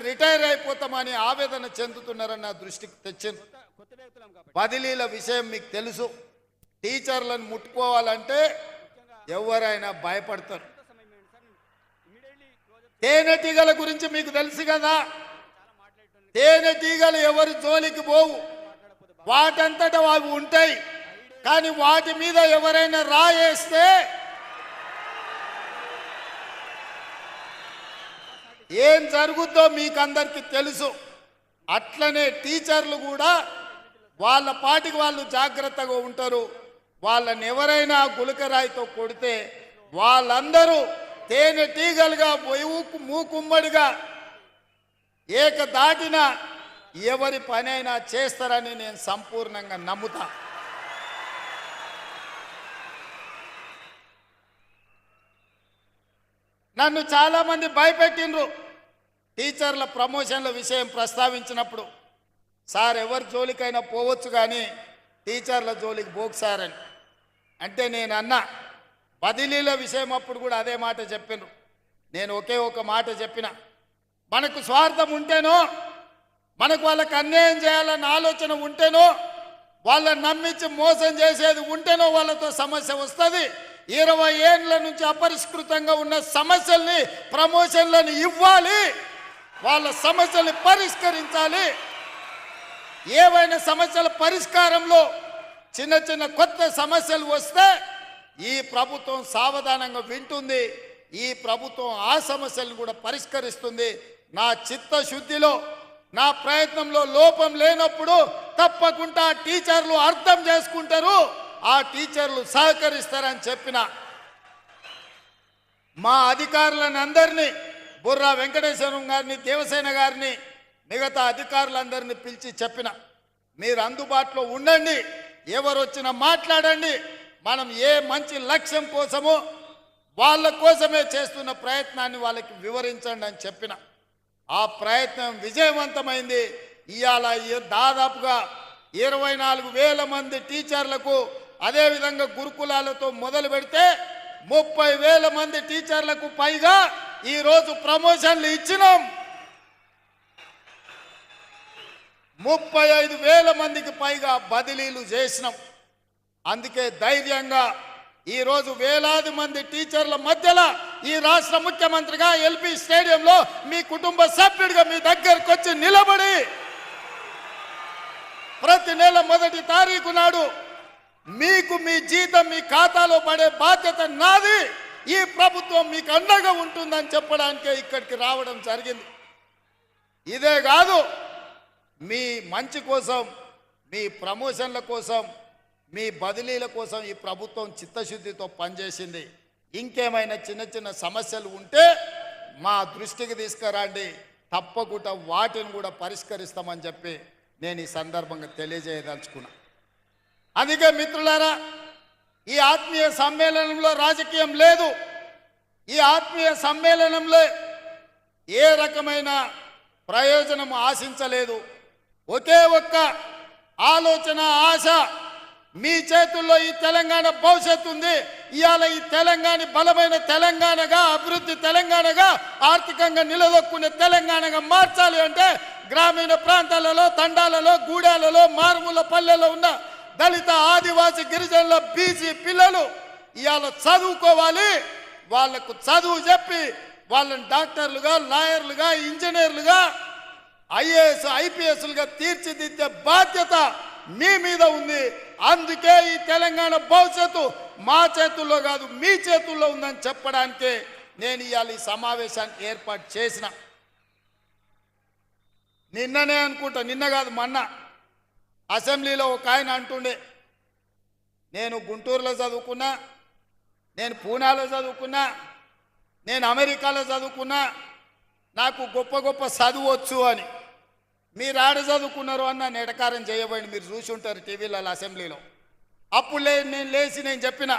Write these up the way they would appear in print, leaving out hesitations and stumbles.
Retire అయిపోతామని ఆవేదన చెందుతున్నారని నా దృష్టికి తెచ్చింది. బదిలీల విషయం మీకు తెలుసు. టీచర్లను ముట్టుకోవాలంటే ఎవరైనా భయపడతారు. తేనెటీగల గురించి మీకు తెలుసు కదా. తేనెటీగలు ఎవరి జోలికి పోవు, వాటంతటా అవి ఉంటాయి. కానీ వాటి మీద ఎవరైనా రాయేస్తే ఏం జరుగుద్దో మీకు అందరికీ తెలుసు. అట్లనే టీచర్లు కూడా వాళ్ళ పాటికి వాళ్ళు జాగ్రత్తగా ఉంటారు. వాళ్ళని ఎవరైనా గులకరాయితో కొడితే వాళ్ళందరూ తేనెటీగలుగా మూకుమ్మడిగా ఏకదాటిన ఎవరి పనైనా చేస్తారని నేను సంపూర్ణంగా నమ్ముతా. నన్ను చాలామంది భయపెట్టిండ్రు టీచర్ల ప్రమోషన్ల విషయం ప్రస్తావించినప్పుడు. సార్ ఎవరి జోలికైనా పోవచ్చు కానీ టీచర్ల జోలికి పోకు సార్ అని అంటే నేను అన్నా. బదిలీల విషయం అప్పుడు కూడా అదే మాట చెప్పినారు. నేను ఒకే ఒక మాట చెప్పిన, మనకు స్వార్థం ఉంటేనో, మనకు వాళ్ళకి అన్యాయం చేయాలన్న ఆలోచన ఉంటేనో, వాళ్ళని నమ్మించి మోసం చేసేది ఉంటేనో వాళ్ళతో సమస్య వస్తుంది. 20 ఏళ్ల నుంచి అపరిష్కృతంగా ఉన్న సమస్యల్ని ప్రమోషన్లను ఇవ్వాలి, వాళ్ళ సమస్యల్ని పరిష్కరించాలి. ఏవైనా సమస్యల పరిష్కారంలో చిన్న చిన్న కొత్త సమస్యలు వస్తే ఈ ప్రభుత్వం సావధానంగా వింటుంది. ఈ ప్రభుత్వం ఆ సమస్యలను కూడా పరిష్కరిస్తుంది. నా చిత్తశుద్ధిలో, నా ప్రయత్నంలో లోపం లేనప్పుడు తప్పకుండా టీచర్లు అర్థం చేసుకుంటారు, ఆ టీచర్లు సహకరిస్తారని చెప్పిన. మా అధికారులను అందరినీ, బుర్రా వెంకటేశ్వరం గారిని, దేవసేన గారిని, మిగతా అధికారులందరినీ పిలిచి చెప్పిన, మీరు అందుబాటులో ఉండండి, ఎవరు వచ్చినా మాట్లాడండి, మనం ఏ మంచి లక్ష్యం కోసమో వాళ్ళ కోసమే చేస్తున్న ప్రయత్నాన్ని వాళ్ళకి వివరించండి అని చెప్పిన. ఆ ప్రయత్నం విజయవంతమైంది. ఇవాళ దాదాపుగా 24,000 మంది టీచర్లకు, అదేవిధంగా గురుకులాలతో మొదలు పెడితే 30,000 మంది టీచర్లకు పైగా ఈరోజు ప్రమోషన్లు ఇచ్చినాం. 35,000 మందికి పైగా బదిలీలు చేసినాం. అందుకే ధైర్యంగా ఈరోజు వేలాది మంది టీచర్ల మధ్యలో ఈ రాష్ట్ర ముఖ్యమంత్రిగా ఎల్బీ స్టేడియంలో మీ కుటుంబ సభ్యుడిగా మీ దగ్గరకు వచ్చి నిలబడి ప్రతి నెల 1వ తారీఖు నాడు మీకు మీ జీతం మీ ఖాతాలో పడే బాధ్యత నాది, ఈ ప్రభుత్వం మీకు అండగా ఉంటుందని చెప్పడానికే ఇక్కడికి రావడం జరిగింది. ఇదే కాదు, మీ మంచి కోసం, మీ ప్రమోషన్ల కోసం, మీ బదిలీల కోసం ఈ ప్రభుత్వం చిత్తశుద్ధితో పనిచేసింది. ఇంకేమైనా చిన్న చిన్న సమస్యలు ఉంటే మా దృష్టికి తీసుకురండి, తప్పకుండా వాటిని కూడా పరిష్కరిస్తామని చెప్పి నేను ఈ సందర్భంగా తెలియజేయదలుచుకున్నా. అందుకే మిత్రులారా, ఈ ఆత్మీయ సమ్మేళనంలో రాజకీయం లేదు. ఈ ఆత్మీయ సమ్మేళనంలో ఏ రకమైన ప్రయోజనం ఆశించలేదు. ఒకే ఒక్క ఆలోచన, ఆశ, మీ చేతుల్లో ఈ తెలంగాణ భవిష్యత్తు ఉంది. ఇవాళ ఈ తెలంగాణ బలమైన తెలంగాణగా, అభివృద్ధి తెలంగాణగా, ఆర్థికంగా నిలదొక్కునే తెలంగాణగా మార్చాలి అంటే గ్రామీణ ప్రాంతాలలో, తండాలలో, గూడాలలో, మారుమూల పల్లెల్లో ఉన్న దళిత, ఆదివాసి, గిరిజనుల, బీసీ పిల్లలు ఇవాళ చదువుకోవాలి. వాళ్లకు చదువు చెప్పి వాళ్ళని డాక్టర్లుగా, లాయర్లుగా, ఇంజనీర్లుగా, ఐఏఎస్, ఐపీఎస్లుగా తీర్చిదిద్దే బాధ్యత మీ మీద ఉంది. అందుకే ఈ తెలంగాణ భవిష్యత్తు మా చేతుల్లో కాదు, మీ చేతుల్లో ఉందని చెప్పడానికే నేను ఇవాళ ఈ సమావేశాన్ని ఏర్పాటు చేసిన. నిన్ననే అనుకుంటా, నిన్న కాదు మొన్న అసెంబ్లీలో ఒక ఆయన అంటుండే, నేను గుంటూరులో చదువుకున్నా, నేను పూనాలో చదువుకున్నా, నేను అమెరికాలో చదువుకున్నా, నాకు గొప్ప గొప్ప చదువు వచ్చు అని. మీరు ఆడ చదువుకున్నారు అన్న నెటకారం చేయబోయింది. మీరు చూసి ఉంటారు టీవీలలో, అసెంబ్లీలో. అప్పుడు నేను లేచి నేను చెప్పిన,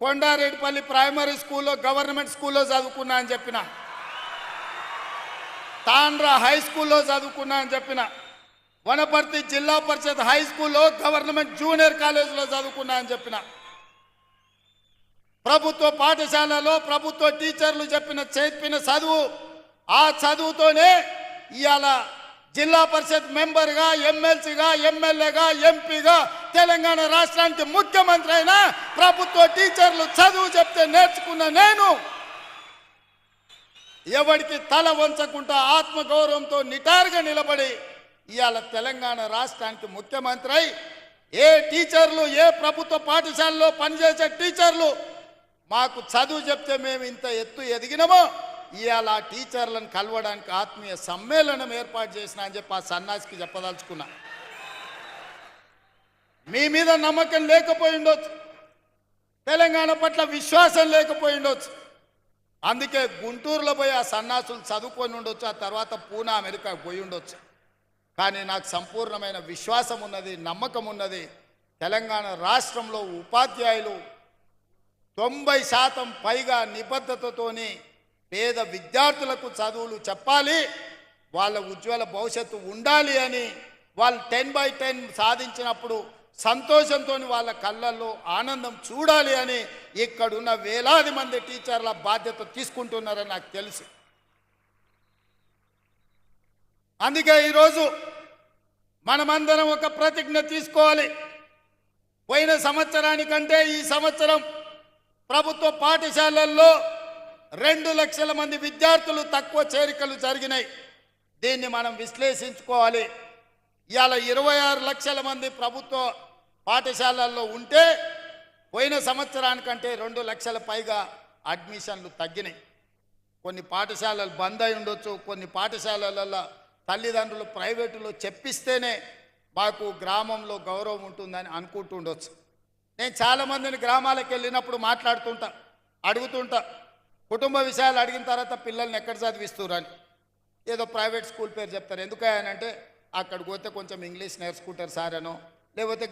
కొండారెడ్డిపల్లి ప్రైమరీ స్కూల్లో, గవర్నమెంట్ స్కూల్లో చదువుకున్నా అని చెప్పిన, తాండ్రా హై స్కూల్లో చదువుకున్నా అని చెప్పిన, వనపర్తి జిల్లా పరిషత్ హై స్కూల్లో, గవర్నమెంట్ జూనియర్ కాలేజీలో చదువుకున్నా అని చెప్పిన, ప్రభుత్వ పాఠశాలలో ప్రభుత్వ టీచర్లు చెప్పిన చదువు, ఆ చదువుతోనే ఇవాళ జిల్లా పరిషత్ మెంబర్గా, ఎమ్మెల్సీగా, ఎమ్మెల్యేగా, ఎంపీగా తెలంగాణ రాష్ట్రానికి ముఖ్యమంత్రి అయినా ప్రభుత్వ టీచర్లు చదువు చెప్తే నేర్చుకున్న నేను ఎవరికి తల వంచకుండా ఆత్మగౌరవంతో నిటారుగా నిలబడి ఇవాళ తెలంగాణ రాష్ట్రానికి ముఖ్యమంత్రి అయి ఏ టీచర్లు, ఏ ప్రభుత్వ పాఠశాలలో పనిచేసే టీచర్లు మాకు చదువు చెప్తే మేము ఇంత ఎత్తు ఎదిగినామో ఇవాళ ఆ టీచర్లను కలవడానికి ఆత్మీయ సమ్మేళనం ఏర్పాటు చేసిన అని చెప్పి ఆ సన్నాసికి చెప్పదలుచుకున్నా. మీ మీద నమ్మకం లేకపోయి ఉండొచ్చు, తెలంగాణ పట్ల విశ్వాసం లేకపోయి ఉండొచ్చు. అందుకే గుంటూరులో పోయి ఆ సన్నాసులు చదువుకొని ఉండొచ్చు, ఆ తర్వాత పూనా అమెరికాకు పోయి ఉండొచ్చు. కానీ నాకు సంపూర్ణమైన విశ్వాసం ఉన్నది, నమ్మకం ఉన్నది. తెలంగాణ రాష్ట్రంలో ఉపాధ్యాయులు 90% పైగా నిబద్ధతతోని పేద విద్యార్థులకు చదువులు చెప్పాలి, వాళ్ళ ఉజ్వల భవిష్యత్తు ఉండాలి అని వాళ్ళు 10/10 సాధించినప్పుడు సంతోషంతో వాళ్ళ కళ్ళల్లో ఆనందం చూడాలి అని ఇక్కడున్న వేలాది మంది టీచర్ల బాధ్యత తీసుకుంటున్నారని నాకు తెలుసు. అందుకే ఈరోజు మనమందరం ఒక ప్రతిజ్ఞ తీసుకోవాలి. పోయిన సంవత్సరానికంటే ఈ సంవత్సరం ప్రభుత్వ పాఠశాలల్లో 2 లక్షల మంది విద్యార్థులు తక్కువ చేరికలు జరిగినాయి. దీన్ని మనం విశ్లేషించుకోవాలి. ఇవాళ 26 లక్షల మంది ప్రభుత్వ పాఠశాలల్లో ఉంటే పోయిన సంవత్సరానికంటే 2 లక్షల పైగా అడ్మిషన్లు తగ్గినాయి. కొన్ని పాఠశాలలు బంద్ అయి ఉండొచ్చు, కొన్ని పాఠశాలలలో తల్లిదండ్రులు ప్రైవేటులో చెప్పిస్తేనే మాకు గ్రామంలో గౌరవం ఉంటుందని అనుకుంటూ ఉండొచ్చు. నేను చాలామందిని గ్రామాలకు వెళ్ళినప్పుడు మాట్లాడుతుంటా, అడుగుతుంటా, కుటుంబ విషయాలు అడిగిన తర్వాత పిల్లల్ని ఎక్కడ చదివిస్తురని ఏదో ప్రైవేట్ స్కూల్ పేరు చెప్తారు. ఎందుకనంటే అక్కడికి పోతే కొంచెం ఇంగ్లీష్ నేర్చుకుంటారు సార్ అనో, లేకపోతే